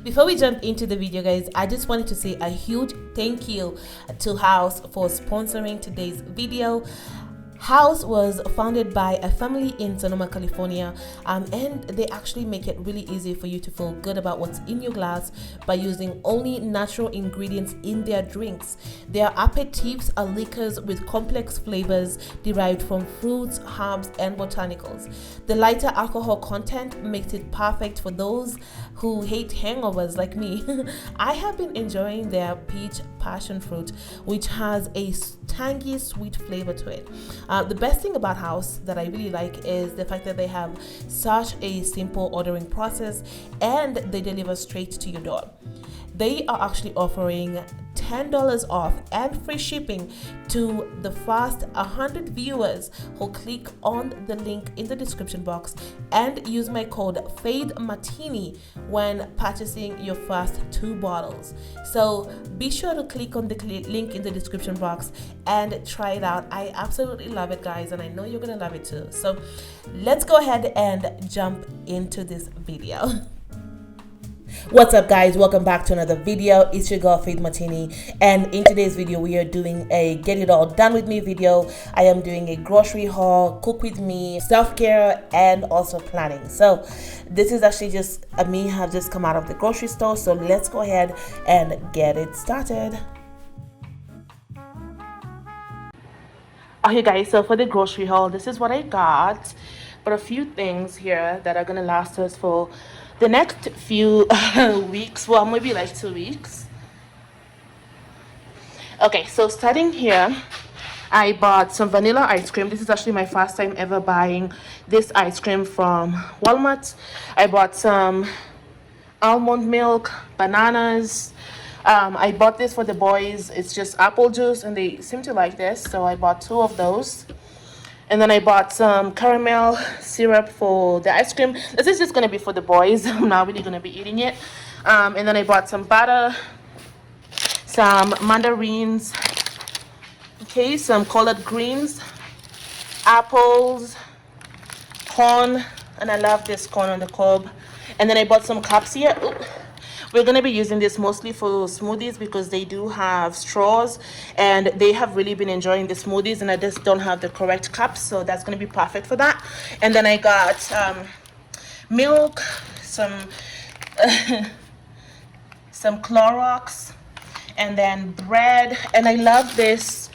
Before we jump into the video, guys, I just wanted to say a huge thank you to House for sponsoring today's video. House was founded by a family in Sonoma, California, and they actually make it really easy for you to feel good about what's in your glass by using only natural ingredients in their drinks. Their aperitifs are liquors with complex flavors derived from fruits, herbs, and botanicals. The lighter alcohol content makes it perfect for those who hate hangovers like me. I have been enjoying their peach passion fruit, which has a tangy, sweet flavor to it. The best thing about House that I really like is the fact that they have such a simple ordering process and they deliver straight to your door. They are actually offering $10 off and free shipping to the first 100 viewers who click on the link in the description box and use my code FADEMARTINI when purchasing your first 2 bottles. So be sure to click on the link in the description box and try it out. I absolutely love it, guys, and I know you're gonna love it too. So let's go ahead and jump into this video. What's up, guys? Welcome back to another video. It's your girl Faith Martini, and in today's video we are doing a get it all done with me video. I am doing a grocery haul, cook with me, self-care, and also planning. So this is actually just me have just come out of the grocery store, so let's go ahead and get it started. Okay, guys, so for the grocery haul, this is what I got, but a few things here that are gonna last us for the next few weeks, well, maybe like 2 weeks. Okay, so starting here, I bought some vanilla ice cream. This is actually my first time ever buying this ice cream from Walmart. I bought some almond milk, bananas. I bought this for the boys. It's just apple juice and they seem to like this, so I bought 2 of those. And then I bought some caramel syrup for the ice cream. This is just going to be for the boys. I'm not really going to be eating it. And then I bought some butter, some mandarins, okay, some collard greens, apples, corn, and I love this corn on the cob. And then I bought some cups here. Ooh. We're going to be using this mostly for smoothies because they do have straws and they have really been enjoying the smoothies, and I just don't have the correct cups, so that's going to be perfect for that. And then I got milk, some some Clorox, and then bread. And I love this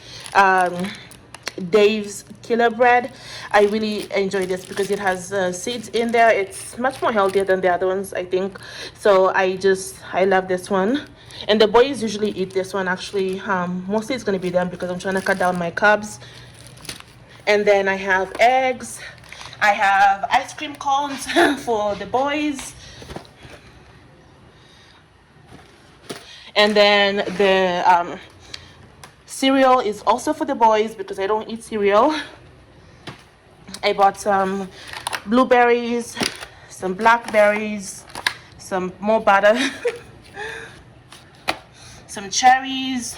Dave's Killer Bread. I really enjoy this because it has seeds in there. It's much more healthier than the other ones, I think. So I love this one. And the boys usually eat this one, actually. Mostly it's going to be them because I'm trying to cut down my carbs. And then I have eggs. I have ice cream cones for the boys. And then the cereal is also for the boys because I don't eat cereal. I bought some blueberries, some blackberries, some more butter, some cherries,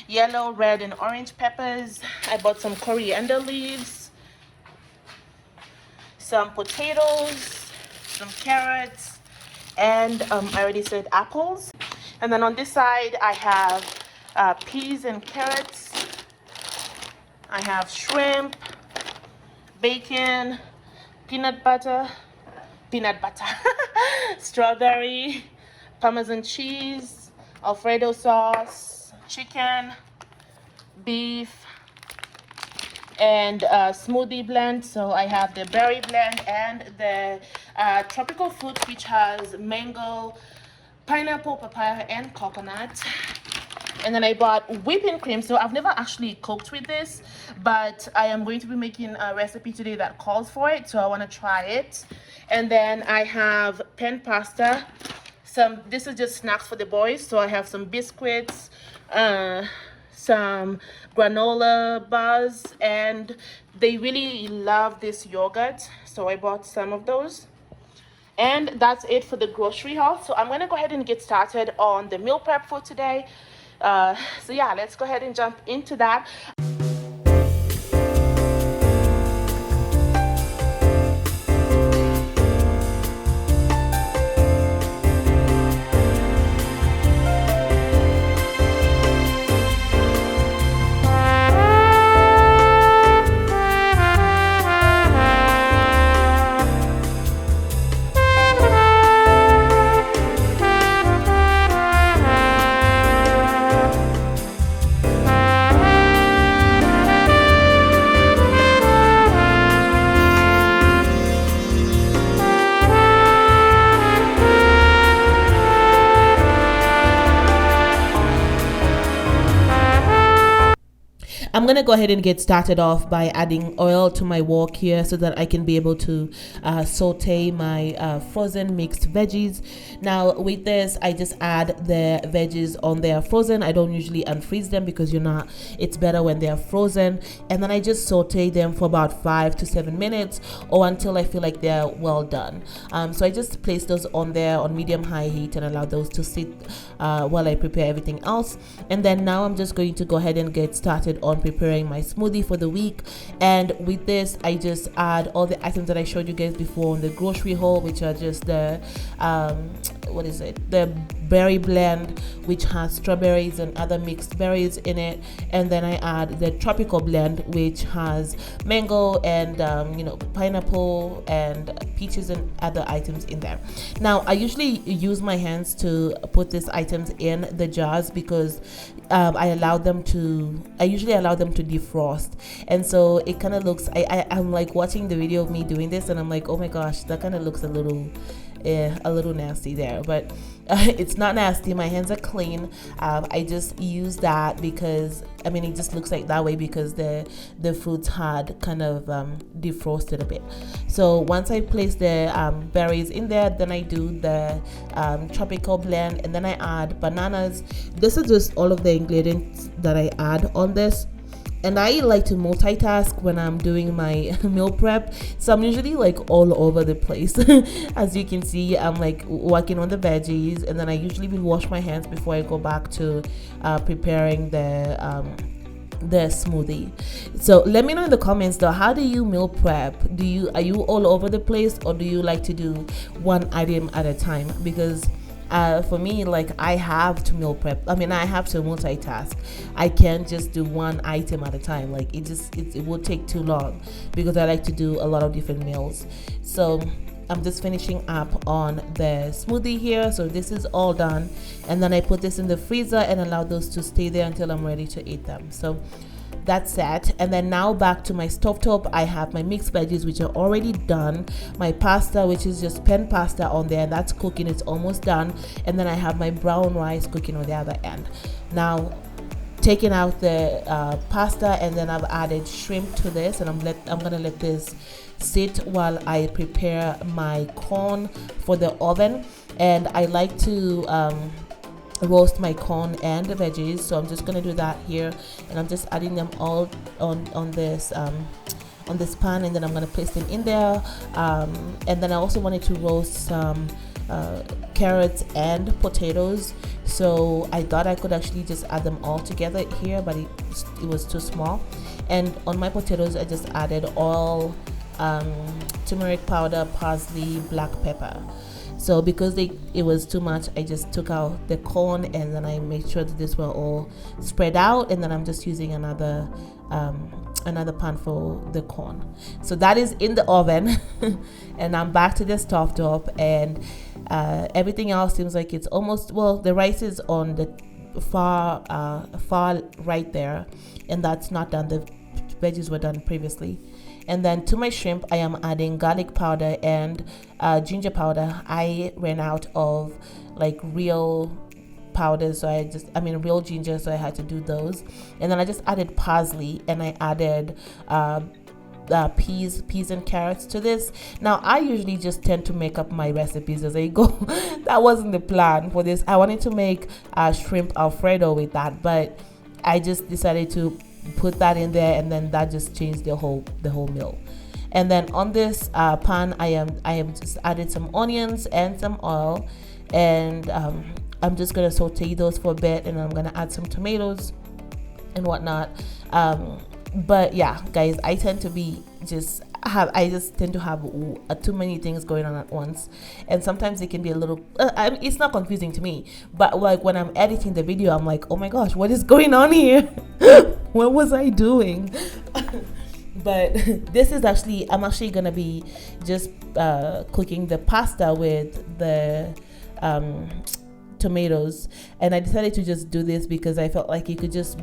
yellow, red, and orange peppers. I bought some coriander leaves, some potatoes, some carrots, and I already said apples. And then on this side, I have peas and carrots. I have shrimp, bacon, peanut butter, strawberry, Parmesan cheese, Alfredo sauce, chicken, beef, and smoothie blend. So I have the berry blend and the tropical fruit, which has mango, pineapple, papaya, and coconut. And then I bought whipping cream. So I've never actually cooked with this, but I am going to be making a recipe today that calls for it, so I want to try it. And then I have pen pasta. This is just snacks for the boys. So I have some biscuits, some granola bars, and they really love this yogurt, so I bought some of those. And that's it for the grocery haul. So I'm going to go ahead and get started on the meal prep for today. So yeah, let's go ahead and jump into that. gonna go ahead and get started off by adding oil to my wok here so that I can be able to saute my frozen mixed veggies. Now with this, I just add the veggies on their frozen. I don't usually unfreeze them because it's better when they're frozen, and then I just saute them for about 5 to 7 minutes or until I feel like they're well done. So I just place those on there on medium-high heat and allow those to sit while I prepare everything else. And then now I'm just going to go ahead and get started on preparing my smoothie for the week. And with this, I just add all the items that I showed you guys before on the grocery haul, which are just the the berry blend, which has strawberries and other mixed berries in it, and then I add the tropical blend, which has mango and pineapple and peaches and other items in there. Now I usually use my hands to put these items in the jars because I usually allow them to defrost, and so it kind of looks, I'm like watching the video of me doing this and I'm like, oh my gosh, that kind of looks a little nasty there, but it's not nasty. My hands are clean. I just use that because it just looks like that way because the fruits had kind of defrosted a bit. So once I place the berries in there, then I do the tropical blend, and then I add bananas. This is just all of the ingredients that I add on this. And I like to multitask when I'm doing my meal prep, so I'm usually like all over the place. As you can see, I'm like working on the veggies, and then I usually will wash my hands before I go back to preparing the smoothie. So let me know in the comments though, how do you meal prep? Are you all over the place, or do you like to do one item at a time? Because for me, like, I have to meal prep. I have to multitask. I can't just do one item at a time. Like, it will take too long because I like to do a lot of different meals. So I'm just finishing up on the smoothie here. So this is all done, and then I put this in the freezer and allow those to stay there until I'm ready to eat them. So that's that. And then now back to my stovetop, I have my mixed veggies, which are already done, my pasta, which is just pen pasta on there, that's cooking, it's almost done, and then I have my brown rice cooking on the other end. Now taking out the pasta, and then I've added shrimp to this, and I'm gonna let this sit while I prepare my corn for the oven. And I like to roast my corn and the veggies, so I'm just gonna do that here, and I'm just adding them all on this pan, and then I'm gonna place them in there. And then I also wanted to roast some carrots and potatoes, so I thought I could actually just add them all together here, but it was too small. And on my potatoes, I just added all turmeric powder, parsley, black pepper. So because it was too much, I just took out the corn, and then I made sure that this were all spread out, and then I'm just using another pan for the corn. So that is in the oven. And I'm back to the stovetop, and everything else seems like it's almost, well, the rice is on the far right there, and that's not done. The veggies were done previously. And then to my shrimp, I am adding garlic powder and ginger powder. I ran out of like real powder, so real ginger, so I had to do those. And then I just added parsley, and I added peas and carrots to this. Now I usually just tend to make up my recipes as I go. That wasn't the plan for this. I wanted to make shrimp Alfredo with that, but I just decided to put that in there, and then that just changed the whole meal. And then on this pan, I am just added some onions and some oil, and I'm just gonna saute those for a bit, and I'm gonna add some tomatoes and whatnot. But yeah, guys, I just tend to have too many things going on at once, and sometimes it can be a little it's not confusing to me, but like when I'm editing the video, I'm like, oh my gosh, what is going on here? What was I doing? But this is I'm actually gonna be just cooking the pasta with the tomatoes, and I decided to just do this because I felt like it could just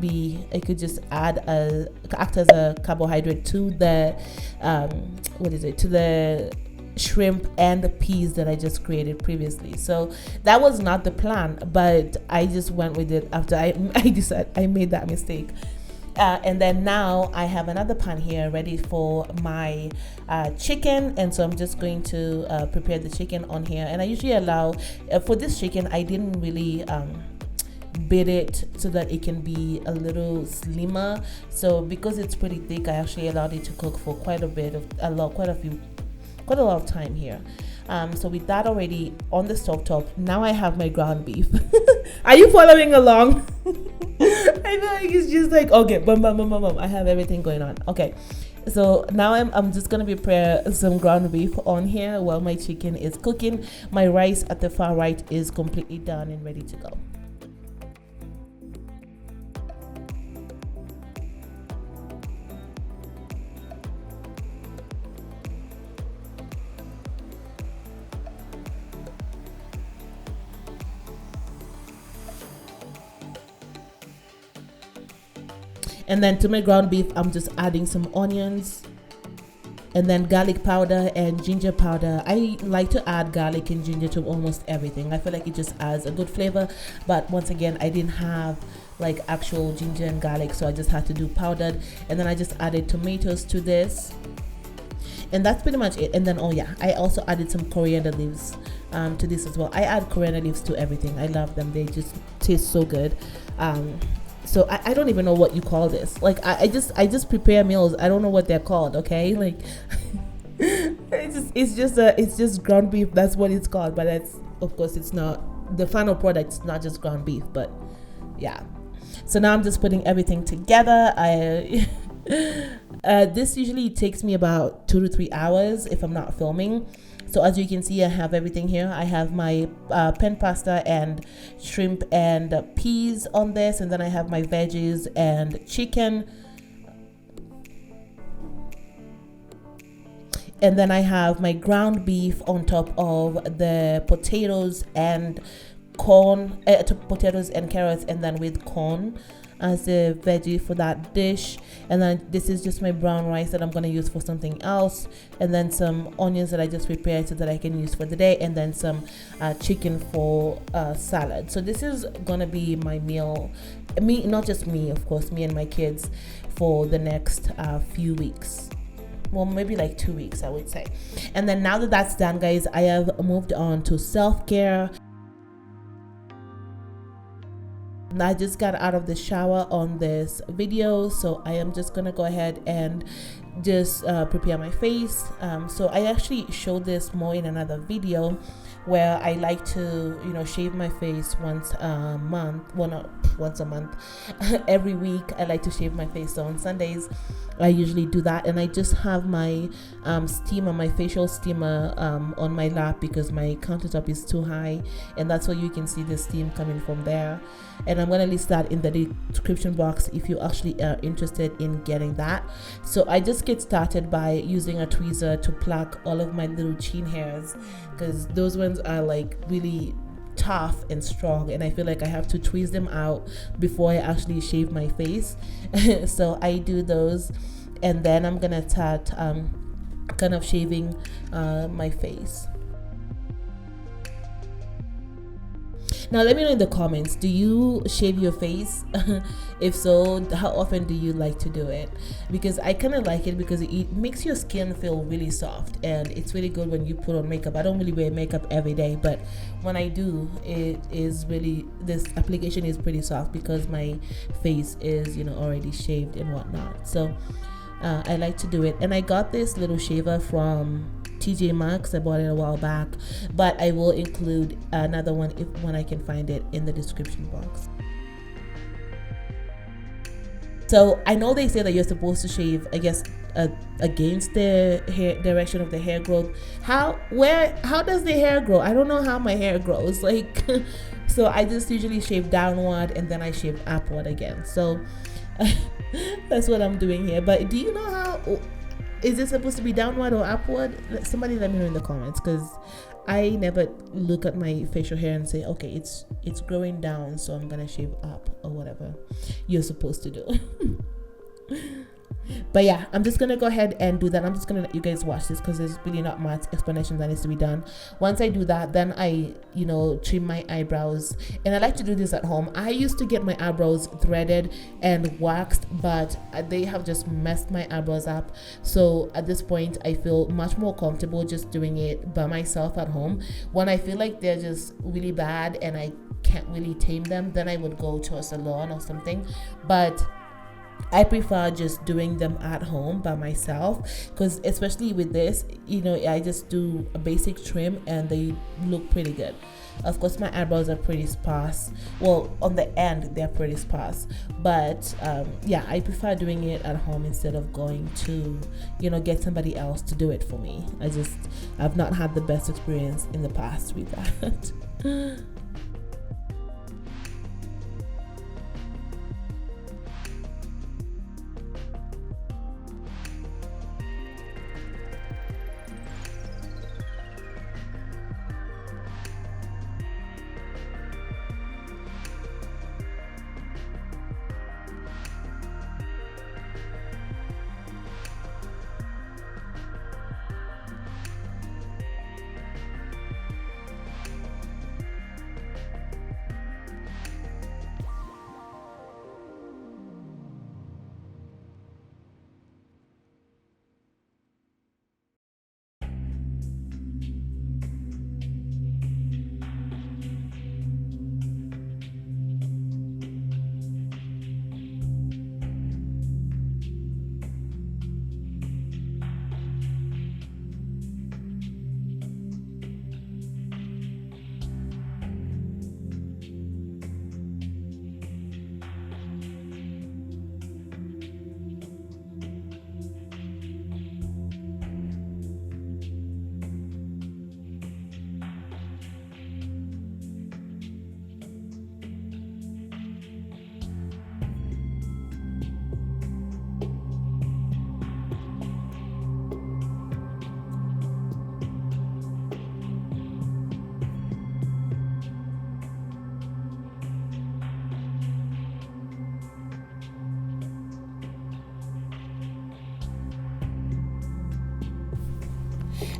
act as a carbohydrate to the to the shrimp and the peas that I just created previously. So that was not the plan, but I just went with it after I decided I made that mistake. And then now I have another pan here ready for my chicken, and so I'm just going to prepare the chicken on here. And I usually allow for this chicken, I didn't really bit it so that it can be a little slimmer. So because it's pretty thick, I actually allowed it to cook for quite a lot of time here. So with that already on the stove top, now I have my ground beef. Are you following along? I know it's just like, okay, boom, boom, boom, boom, boom. I have everything going on. Okay, so now I'm just gonna prepare some ground beef on here while my chicken is cooking. My rice at the far right is completely done and ready to go. And then to my ground beef, I'm just adding some onions and then garlic powder and ginger powder. I like to add garlic and ginger to almost everything. I feel like it just adds a good flavor. But once again, I didn't have like actual ginger and garlic, so I just had to do powdered. And then I just added tomatoes to this. And that's pretty much it. And then, oh yeah, I also added some coriander leaves to this as well. I add coriander leaves to everything. I love them. They just taste so good. So I don't even know what you call this. Like I just prepare meals. I don't know what they're called. Okay, like it's just ground beef. That's what it's called. But that's, of course, it's not the final product. It's not just ground beef. But yeah. So now I'm just putting everything together. This usually takes me about 2 to 3 hours if I'm not filming. So as you can see, I have everything here. I have my pen pasta and shrimp and peas on this, and then I have my veggies and chicken. And then I have my ground beef on top of the potatoes and corn, potatoes and carrots, and then with corn as a veggie for that dish. And then this is just my brown rice that I'm going to use for something else, and then some onions that I just prepared so that I can use for the day, and then some chicken for salad. So this is going to be my meal, not just me, of course, me and my kids, for the next few weeks. Well, maybe like 2 weeks, I would say. And then now that that's done, guys, I have moved on to self-care. I just got out of the shower on this video, so I am just gonna go ahead and just prepare my face. So I actually showed this more in another video where I like to, shave my face once a month. Well, not once a month, every week. I like to shave my face. So on Sundays I usually do that, and I just have my steamer, my facial steamer on my lap because my countertop is too high, and that's why you can see the steam coming from there. And I'm gonna list that in the description box if you actually are interested in getting that. So I just get started by using a tweezer to pluck all of my little chin hairs, because those ones are like really tough and strong, and I feel like I have to tweeze them out before I actually shave my face. So I do those, and then I'm gonna start kind of shaving my face. Now let me know in the comments, do you shave your face? If so, how often do you like to do it? Because I kind of like it because it makes your skin feel really soft, and it's really good when you put on makeup. I don't really wear makeup every day, but when I do, it is really, this application is pretty soft because my face is already shaved and whatnot. So I like to do it. And I got this little shaver from TJ Maxx. I bought it a while back, but I will include another one when I can find it in the description box. So I know they say that you're supposed to shave, I guess, against the hair direction of the hair growth. How does the hair grow? I don't know how my hair grows. Like, so I just usually shave downward and then I shave upward again. So that's what I'm doing here. But do you know how? Is it supposed to be downward or upward? Somebody let me know in the comments, because I never look at my facial hair and say, okay, it's growing down, so I'm gonna shave up, or whatever you're supposed to do. But yeah, I'm just gonna go ahead and do that. I'm just gonna let you guys watch this because there's really not much explanation that needs to be done. Once I do that, then I, trim my eyebrows. And I like to do this at home. I used to get my eyebrows threaded and waxed, but they have just messed my eyebrows up. So at this point, I feel much more comfortable just doing it by myself at home. When I feel like they're just really bad and I can't really tame them, then I would go to a salon or something. But I prefer just doing them at home by myself, because especially with this, I just do a basic trim and they look pretty good. Of course, my eyebrows are pretty sparse. Well, on the end, they're pretty sparse. But yeah, I prefer doing it at home instead of going to, get somebody else to do it for me. I've not had the best experience in the past with that.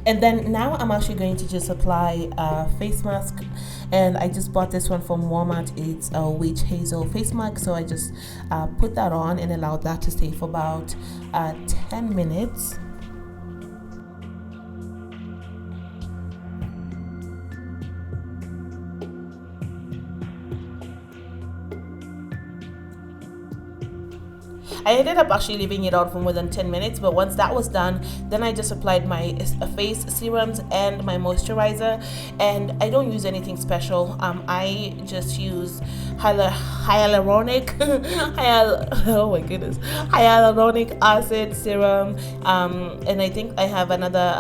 And then now I'm actually going to just apply a face mask, and I just bought this one from Walmart. It's a witch hazel face mask, so I just put that on and allowed that to stay for about 10 minutes. I ended up actually leaving it out for more than 10 minutes, but once that was done, then I just applied my face serums and my moisturizer. And I don't use anything special. I just use hyaluronic hyaluronic acid serum, and I think I have another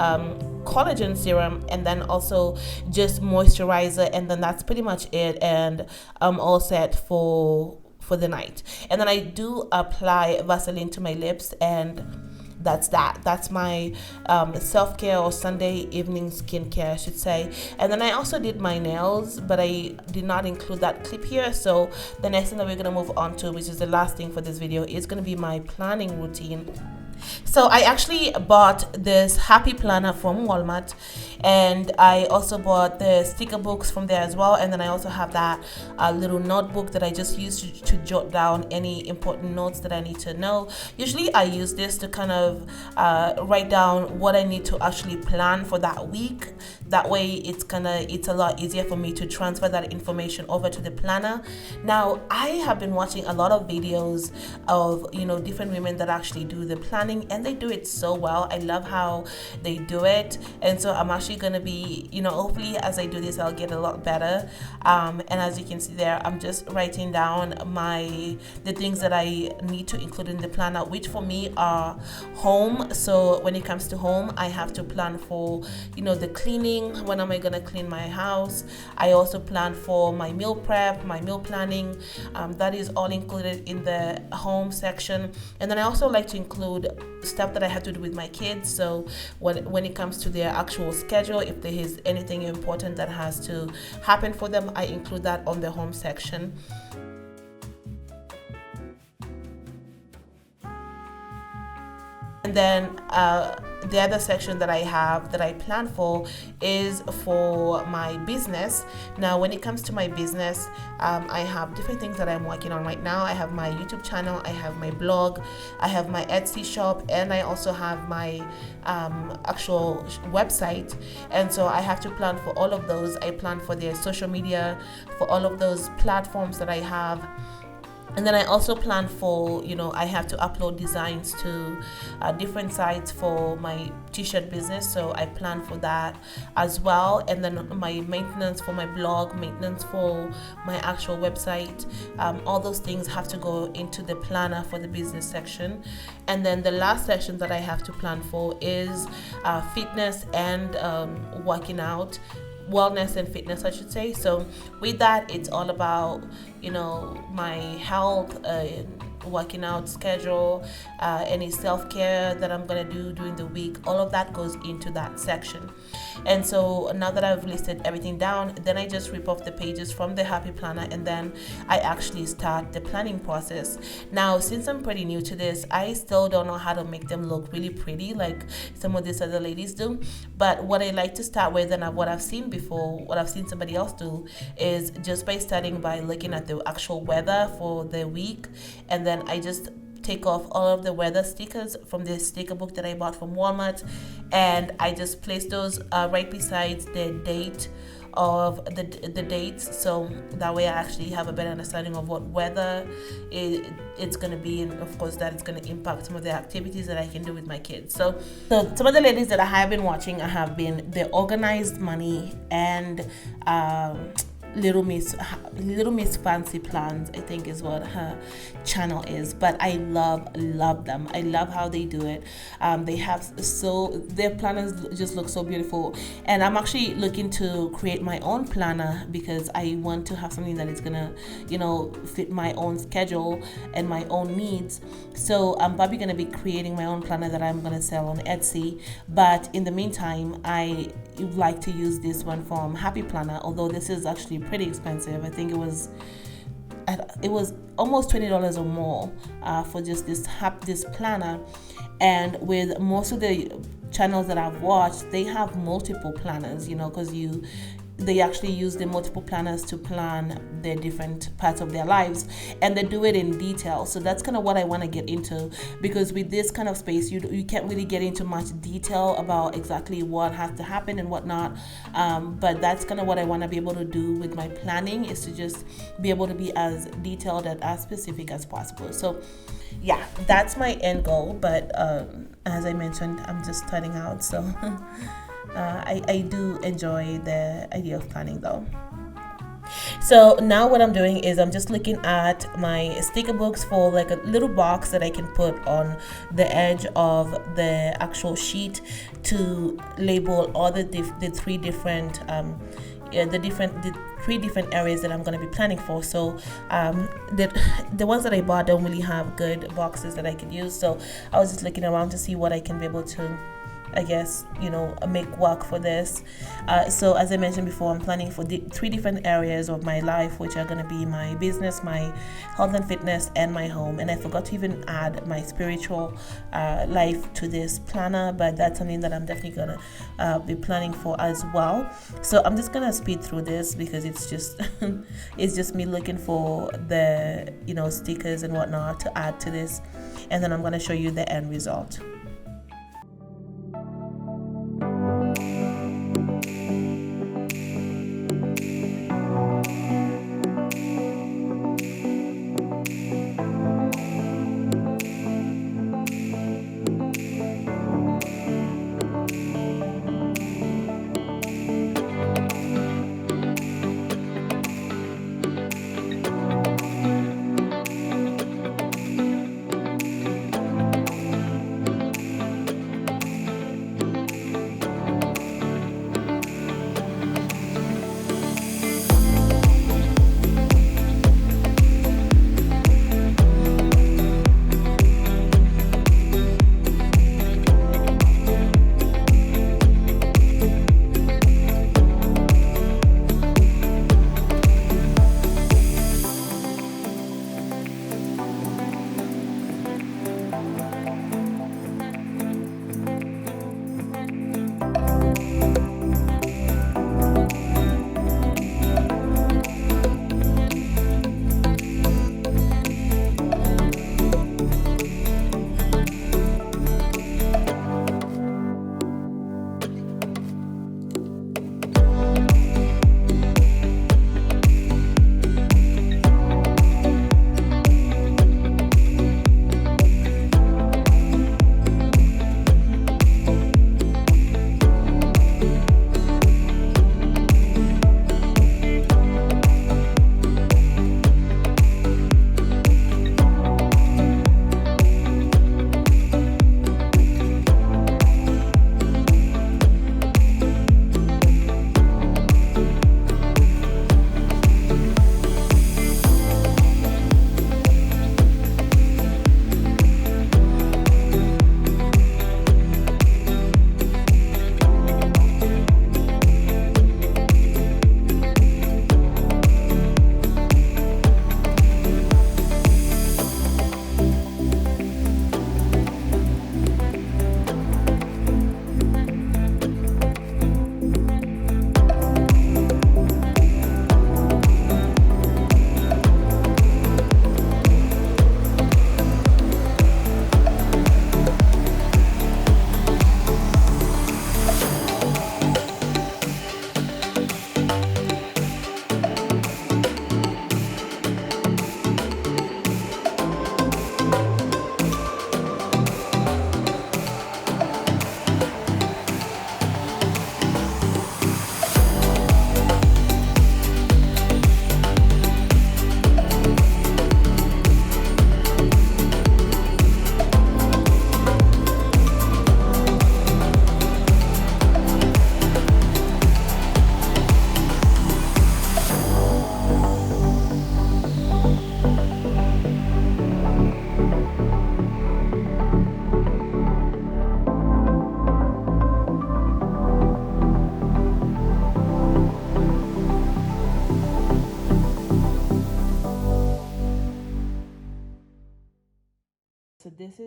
collagen serum, and then also just moisturizer, and then that's pretty much it, and I'm all set for the night. And then I do apply Vaseline to my lips, and that's my self-care or Sunday evening skincare, I should say. And then I also did my nails, but I did not include that clip here. So the next thing that we're going to move on to, which is the last thing for this video, is going to be my planning routine. So I actually bought this happy planner from Walmart, and I also bought the sticker books from there as well. And then I also have that little notebook that I just use to jot down any important notes that I need to know. Usually I use this to kind of write down what I need to actually plan for that week. That way it's a lot easier for me to transfer that information over to the planner. Now I have been watching a lot of videos of different women that actually do the planning, and they do it so well. I love how they do it, and so I'm actually gonna be hopefully as I do this I'll get a lot better. And as you can see there, I'm just writing down the things that I need to include in the planner, which for me are home. So when it comes to home, I have to plan for the cleaning. When am I gonna clean my house? I also plan for my meal prep, my meal planning. That is all included in the home section. And then I also like to include stuff that I have to do with my kids. So when it comes to their actual schedule, if there is anything important that has to happen for them, I include that on the home section. And then the other section that I have that I plan for is for my business. Now, when it comes to my business, I have different things that I'm working on right now. I have my YouTube channel, I have my blog, I have my Etsy shop, and I also have my actual website. And so I have to plan for all of those. I plan for their social media, for all of those platforms that I have. And then I also plan for, I have to upload designs to different sites for my t-shirt business. So I plan for that as well. And then my maintenance for my blog, maintenance for my actual website, all those things have to go into the planner for the business section. And then the last section that I have to plan for is fitness and working out. Wellness and fitness, I should say. So with that, it's all about my health, working out schedule, any self-care that I'm gonna do during the week. All of that goes into that section. And so now that I've listed everything down, then I just rip off the pages from the Happy Planner, and then I actually start the planning process. Now, since I'm pretty new to this, I still don't know how to make them look really pretty like some of these other ladies do. But what I like to start with, and what I've seen before, what I've seen somebody else do, is just by starting by looking at the actual weather for the week, and then I just take off all of the weather stickers from the sticker book that I bought from Walmart, and I just place those right beside the date of the dates, so that way I actually have a better understanding of what weather it's going to be, and of course that it's going to impact some of the activities that I can do with my kids. So some of the ladies that I have been watching have been the Organized Money and Little Miss Fancy Plans, I think is what her channel is. But I love them. I love how they do it. They have their planners just look so beautiful, and I'm actually looking to create my own planner because I want to have something that is gonna fit my own schedule and my own needs. So I'm probably gonna be creating my own planner that I'm gonna sell on Etsy. But in the meantime, I like to use this one from Happy Planner, although this is actually pretty expensive. I think it was almost $20 or more for just this planner. And with most of the channels that I've watched, they have multiple planners, because they actually use the multiple planners to plan the different parts of their lives, and they do it in detail. So that's kind of what I want to get into, because with this kind of space you can't really get into much detail about exactly what has to happen and whatnot, but that's kind of what I want to be able to do with my planning, is to just be able to be as detailed and as specific as possible. So yeah, that's my end goal, but as I mentioned, I'm just starting out, so I do enjoy the idea of planning though. So now what I'm doing is I'm just looking at my sticker books for like a little box that I can put on the edge of the actual sheet to label all the three different areas that I'm going to be planning for. So the ones that I bought don't really have good boxes that I can use, so I was just looking around to see what I can be able to, I guess, make work for this. So as I mentioned before, I'm planning for the three different areas of my life, which are going to be my business, my health and fitness, and my home. And I forgot to even add my spiritual life to this planner, but that's something that I'm definitely going to be planning for as well. So I'm just going to speed through this because it's just it's just me looking for the stickers and whatnot to add to this, and then I'm going to show you the end result.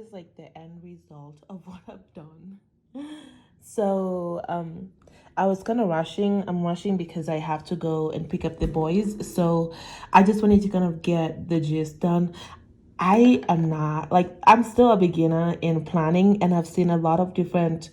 is like the end result of what I've done. So I was kind of rushing. I'm rushing because I have to go and pick up the boys. So I just wanted to kind of get the gist done. I am not like, I'm still a beginner in planning, and I've seen a lot of different,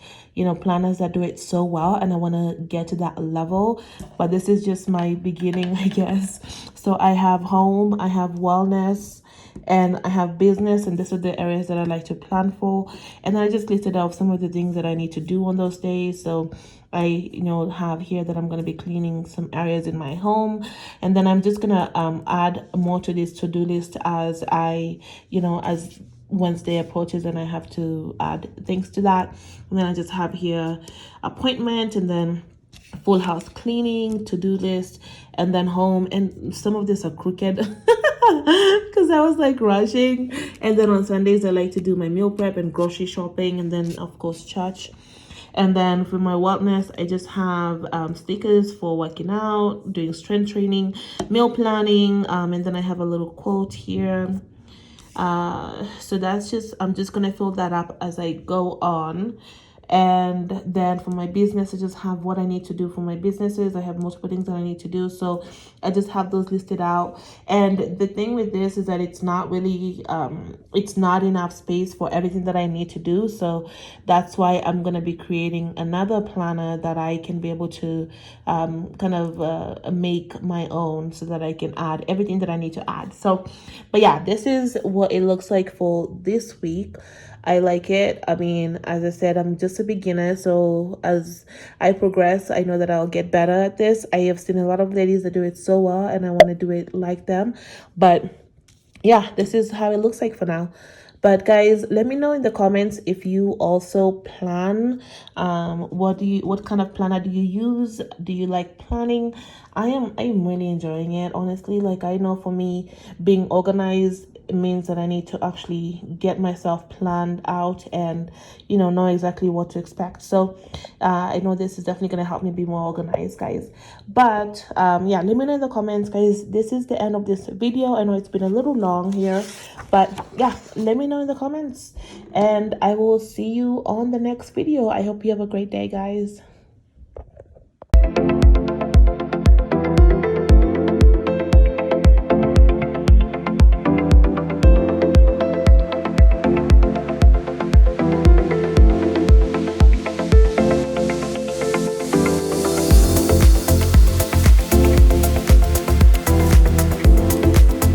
planners that do it so well, and I want to get to that level. But this is just my beginning, I guess. So I have home, I have wellness, and I have business, and these are the areas that I like to plan for. And then I just listed out some of the things that I need to do on those days. So I, have here that I'm going to be cleaning some areas in my home, and then I'm just going to add more to this to-do list as as Wednesday approaches, and I have to add things to that. And then I just have here appointment, and then full house cleaning, to-do list, and then home. And some of this are crooked because I was like rushing. And then on Sundays I like to do my meal prep and grocery shopping, and then of course church. And then for my wellness, I just have stickers for working out, doing strength training, meal planning, and then I have a little quote here. So that's just, I'm just gonna fill that up as I go on. And then for my business, I just have what I need to do for my businesses. I have multiple things that I need to do, so I just have those listed out. And the thing with this is that it's not really it's not enough space for everything that I need to do. So that's why I'm going to be creating another planner that I can be able to make my own, so that I can add everything that I need to add. So but yeah, this is what it looks like for this week. I like it. I mean, as I said, I'm just a beginner, so as I progress, I know that I'll get better at this. I have seen a lot of ladies that do it so well, and I want to do it like them. But yeah, this is how it looks like for now. But guys, let me know in the comments if you also plan. What kind of planner do you use? Do you like planning? I am really enjoying it, honestly. Like, I know for me, being organized, it means that I need to actually get myself planned out and know exactly what to expect. So I know this is definitely going to help me be more organized, guys. But yeah, let me know in the comments, guys. This is the end of this video. I know it's been a little long here, but yeah, let me know in the comments, and I will see you on the next video. I hope you have a great day, guys.